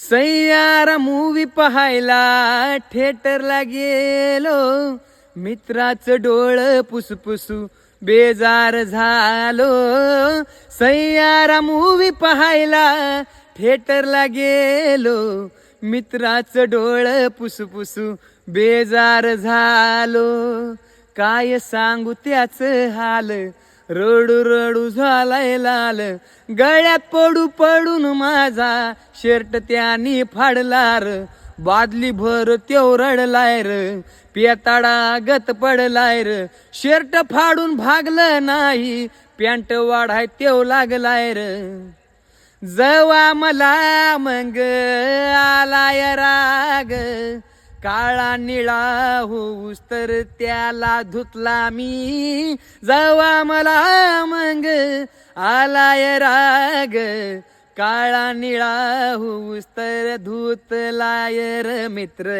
Saiyaara movie पाहायला थिएटरला गेलो, मित्राचं डोळं पुसपुसू बेजार झालो. सैयारा मूवी पाहायला थिएटरला गेलो, मित्राचं डोळं पुसपुसू बेजार झालो. काय सांगू त्याच हाल, रडू रडू झालाय लाल. गळ्यात पडू पडून माझा शर्ट त्यानी फाडला र. बादली भर त्यो रडलाय र, पेताडा गत पडलाय र. शर्ट फाडून भागलं नाही, पॅन्ट वाढाय त्यो लागलाय र. जवा मला मग आलाय राग, काळा निळा होऊस तर त्याला धुतला मी. जवा मला मग आलाय राग, काळा निळा होऊस तर धुतलाय र मित्र.